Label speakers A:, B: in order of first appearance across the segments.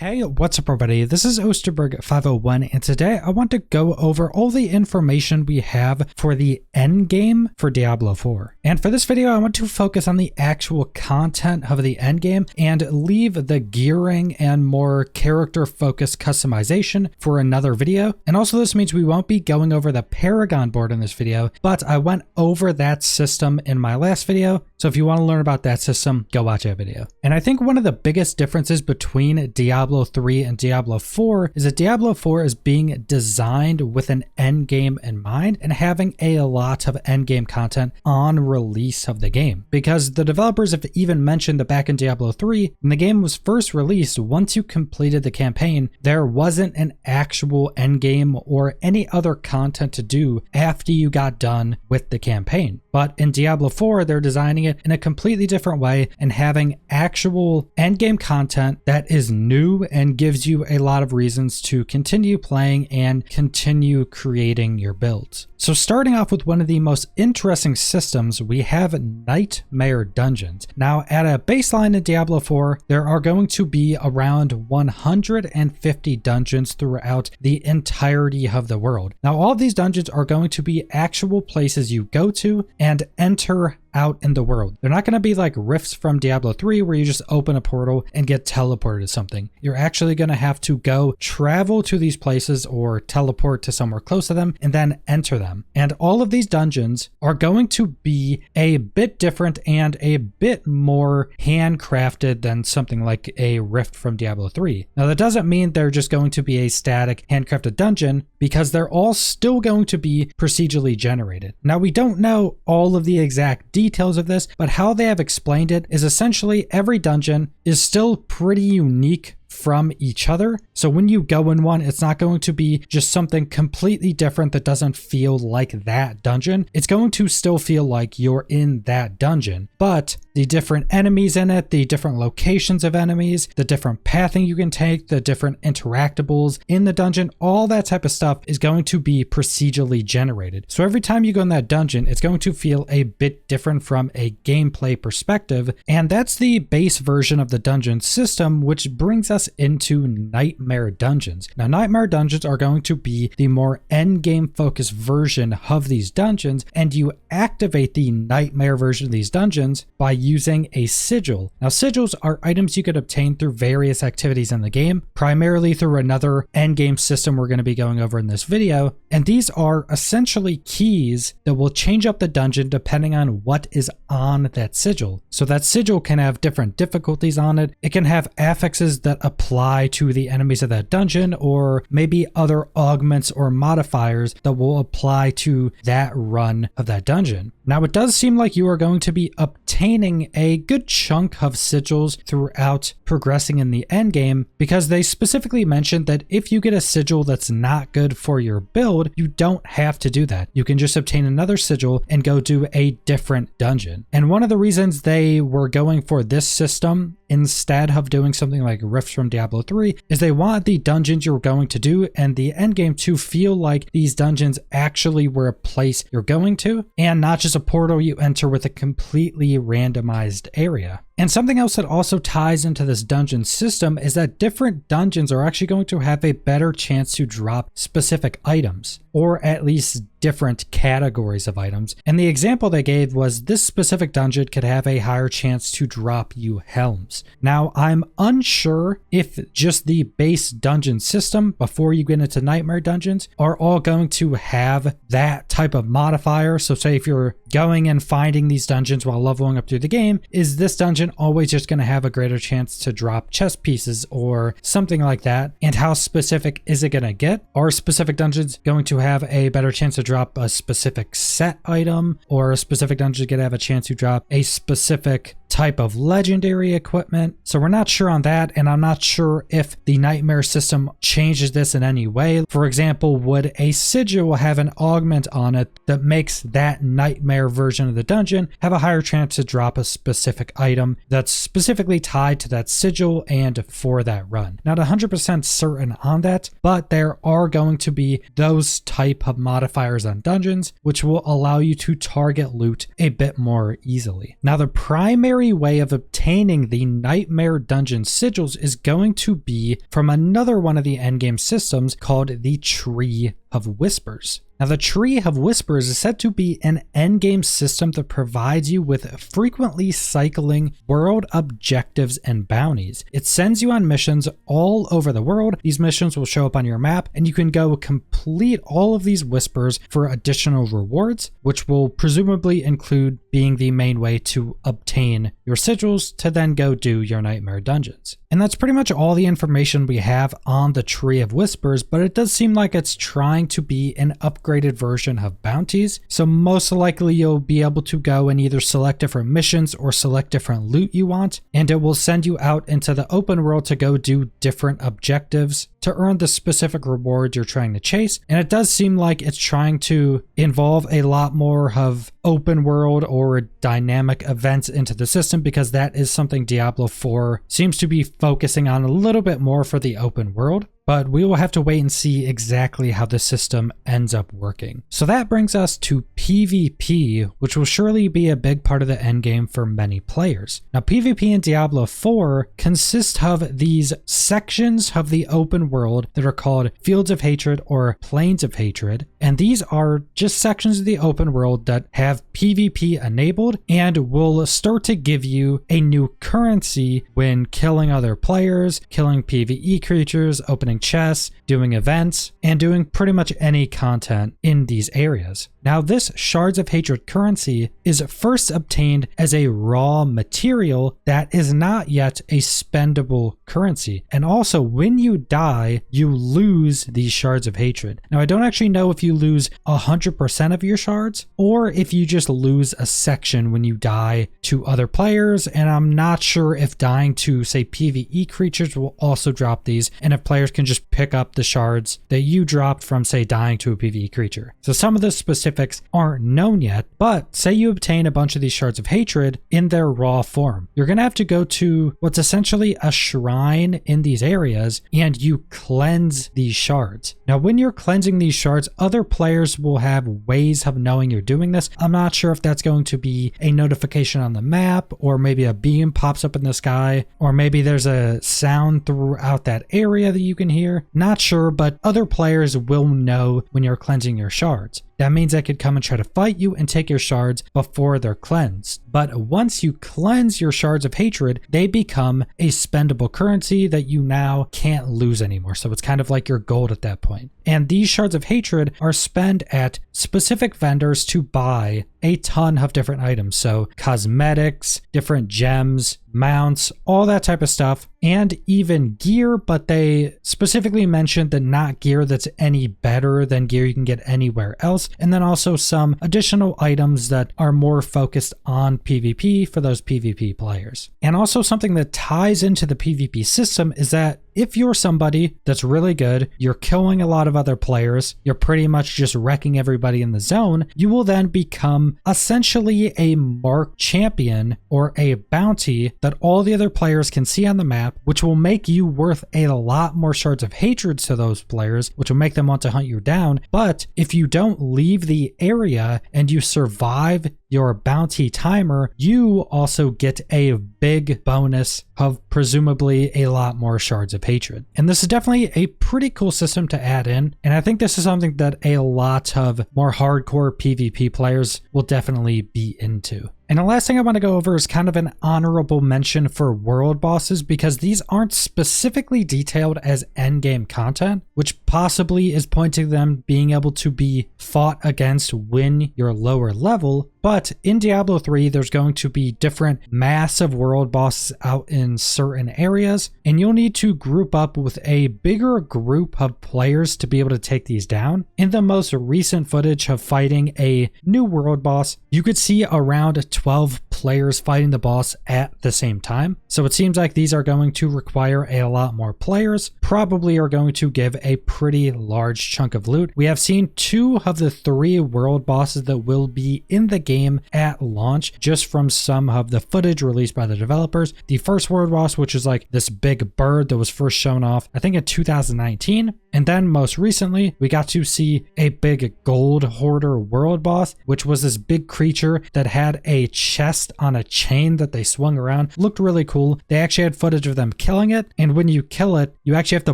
A: Hey, what's up everybody? This is Osterberg501 and today I want to go over all the information we have for the endgame for Diablo 4. And for this video, I want to focus on the actual content of the endgame and leave the gearing and more character-focused customization for another video. And also this means we won't be going over the Paragon board in this video, but I went over that system in my last video. So if you want to learn about that system, go watch that video. And I think one of the biggest differences between Diablo 3 and Diablo 4 is that Diablo 4 is being designed with an endgame in mind and having a lot of endgame content on release of the game. Because the developers have even mentioned that back in Diablo 3, when the game was first released, once you completed the campaign, there wasn't an actual endgame or any other content to do after you got done with the campaign. But in Diablo 4, they're designing it in a completely different way and having actual endgame content that is new and gives you a lot of reasons to continue playing and continue creating your builds. So starting off with one of the most interesting systems, we have Nightmare Dungeons. Now at a baseline in Diablo 4, there are going to be around 150 dungeons throughout the entirety of the world. Now all of these dungeons are going to be actual places you go to and enter out in the world. They're not going to be like rifts from Diablo 3 where you just open a portal and get teleported to something. You're actually going to have to go travel to these places or teleport to somewhere close to them and then enter them. And all of these dungeons are going to be a bit different and a bit more handcrafted than something like a rift from Diablo 3. Now that doesn't mean they're just going to be a static handcrafted dungeon, because they're all still going to be procedurally generated. Now we don't know all of the exact details of this, but how they have explained it is essentially every dungeon is still pretty unique from each other. So when you go in one, it's not going to be just something completely different that doesn't feel like that dungeon. It's going to still feel like you're in that dungeon, but the different enemies in it, the different locations of enemies, the different pathing you can take, the different interactables in the dungeon, all that type of stuff is going to be procedurally generated. So every time you go in that dungeon, it's going to feel a bit different from a gameplay perspective. And that's the base version of the dungeon system, which brings us into Nightmare Dungeons. Now Nightmare Dungeons are going to be the more end game focused version of these dungeons, and you activate the Nightmare version of these dungeons by using a sigil. Now sigils are items you could obtain through various activities in the game, primarily through another end game system we're going to be going over in this video, and these are essentially keys that will change up the dungeon depending on what is on that sigil. So that sigil can have different difficulties on it. It can have affixes that apply to the enemies of that dungeon, or maybe other augments or modifiers that will apply to that run of that dungeon. Now it does seem like you are going to be obtaining a good chunk of sigils throughout progressing in the end game, because they specifically mentioned that if you get a sigil that's not good for your build, you don't have to do that. You can just obtain another sigil and go do a different dungeon. And one of the reasons they were going for this system instead of doing something like rifts from Diablo 3 is they want the dungeons you're going to do and the end game to feel like these dungeons actually were a place you're going to, and not just a portal you enter with a completely randomized area. And something else that also ties into this dungeon system is that different dungeons are actually going to have a better chance to drop specific items, or at least different categories of items. And the example they gave was this specific dungeon could have a higher chance to drop you helms. Now I'm unsure if just the base dungeon system before you get into Nightmare Dungeons are all going to have that type of modifier. So say if you're going and finding these dungeons while leveling up through the game, is this dungeon always just going to have a greater chance to drop chest pieces or something like that? And how specific is it going to get? Are specific dungeons going to have a better chance to drop a specific set item, or a specific dungeon going to have a chance to drop a specific type of legendary equipment? So we're not sure on that, and I'm not sure if the Nightmare system changes this in any way. For example, would a sigil have an augment on it that makes that Nightmare version of the dungeon have a higher chance to drop a specific item item that's specifically tied to that sigil and for that run. Not 100% certain on that, but there are going to be those type of modifiers on dungeons, which will allow you to target loot a bit more easily. Now, the primary way of obtaining the Nightmare Dungeon sigils is going to be from another one of the endgame systems called the Tree of Whispers. Now, the Tree of Whispers is said to be an endgame system that provides you with frequently cycling world objectives and bounties. It sends you on missions all over the world. These missions will show up on your map, and you can go complete all of these whispers for additional rewards, which will presumably include being the main way to obtain your sigils to then go do your Nightmare Dungeons. And that's pretty much all the information we have on the Tree of Whispers, but it does seem like it's trying to be an upgraded version of bounties. So most likely you'll be able to go and either select different missions or select different loot you want, and it will send you out into the open world to go do different objectives to earn the specific rewards you're trying to chase. And it does seem like it's trying to involve a lot more of open world or dynamic events into the system, because that is something Diablo 4 seems to be focusing on a little bit more for the open world. But we will have to wait and see exactly how the system ends up working. So that brings us to PvP, which will surely be a big part of the endgame for many players. Now, PvP in Diablo 4 consists of these sections of the open world that are called Fields of Hatred or Plains of Hatred. And these are just sections of the open world that have PvP enabled and will start to give you a new currency when killing other players, killing PvE creatures, opening chests, doing events, and doing pretty much any content in these areas. Now, this Shards of Hatred currency is first obtained as a raw material that is not yet a spendable currency. And also, when you die, you lose these Shards of Hatred. Now, I don't actually know if you lose 100% of your shards or if you just lose a section when you die to other players. And I'm not sure if dying to, say, PvE creatures will also drop these, and if players can just pick up the shards that you dropped from, say, dying to a PvE creature. So some of the specifics aren't known yet, but say you obtain a bunch of these Shards of Hatred in their raw form. You're going to have to go to what's essentially a shrine in these areas, and you cleanse these shards. Now, when you're cleansing these shards, other players will have ways of knowing you're doing this. I'm not sure if that's going to be a notification on the map, or maybe a beam pops up in the sky, or maybe there's a sound throughout that area that you can hear. Not sure, but other players will know when you're cleansing your shards. That means they could come and try to fight you and take your shards before they're cleansed. But once you cleanse your Shards of Hatred, they become a spendable currency that you now can't lose anymore. So it's kind of like your gold at that point. And these Shards of Hatred are spent at specific vendors to buy a ton of different items. So cosmetics, different gems, mounts, all that type of stuff, and even gear, but they specifically mentioned that not gear that's any better than gear you can get anywhere else. And then also some additional items that are more focused on PvP for those PvP players. And also something that ties into the PvP system is that if you're somebody that's really good, you're killing a lot of other players, you're pretty much just wrecking everybody in the zone, you will then become essentially a marked champion or a bounty that all the other players can see on the map, which will make you worth a lot more Shards of Hatred to those players, which will make them want to hunt you down. But if you don't leave the area and you survive your bounty timer, you also get a big bonus of presumably a lot more Shards of Hatred. And this is definitely a pretty cool system to add in, and I think this is something that a lot of more hardcore PvP players will definitely be into. And the last thing I want to go over is kind of an honorable mention for world bosses, because these aren't specifically detailed as endgame content, which possibly is pointing to them being able to be fought against when you're lower level. But in Diablo 3, there's going to be different massive world bosses out in certain areas, and you'll need to group up with a bigger group of players to be able to take these down. In the most recent footage of fighting a new world boss, you could see around 12 players fighting the boss at the same time. So it seems like these are going to require a lot more players, probably are going to give a pretty large chunk of loot. We have seen 2 of the 3 world bosses that will be in the game at launch, just from some of the footage released by the developers. The first world boss, which is like this big bird that was first shown off, I think in 2019. And then most recently, we got to see a big gold hoarder world boss, which was this big creature that had a chest on a chain that they swung around. Looked really cool. They actually had footage of them killing it. And when you kill it, you actually have to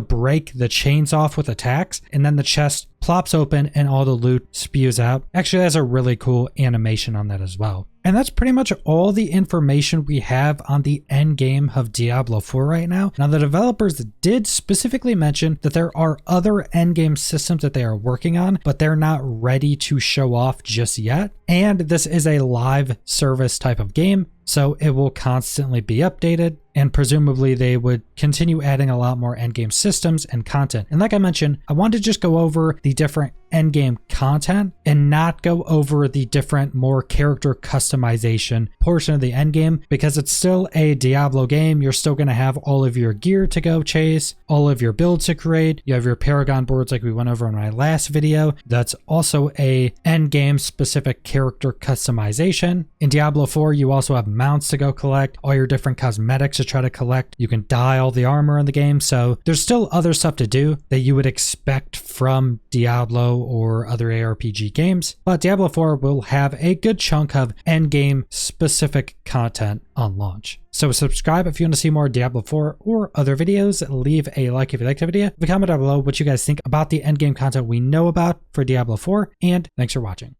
A: break the chains off with attacks. And then the chest plops open and all the loot spews out. Actually, has a really cool animation on that as well. And that's pretty much all the information we have on the end game of Diablo 4 right now. Now, the developers did specifically mention that there are other end game systems that they are working on, but they're not ready to show off just yet. And this is a live service type of game, so it will constantly be updated, and presumably they would continue adding a lot more endgame systems and content. And like I mentioned, I wanted to just go over the different endgame content and not go over the different more character customization portion of the endgame, because it's still a Diablo game. You're still going to have all of your gear to go chase, all of your builds to create. You have your Paragon boards like we went over in my last video. That's also a endgame specific character customization. In Diablo 4, you also have mounts to go collect, all your different cosmetics to try to collect. You can dye all the armor in the game, so there's still other stuff to do that you would expect from Diablo or other ARPG games, but Diablo 4 will have a good chunk of endgame specific content on launch. So subscribe if you want to see more Diablo 4 or other videos. Leave a like if you liked the video. Leave a comment down below what you guys think about the endgame content we know about for Diablo 4, and thanks for watching.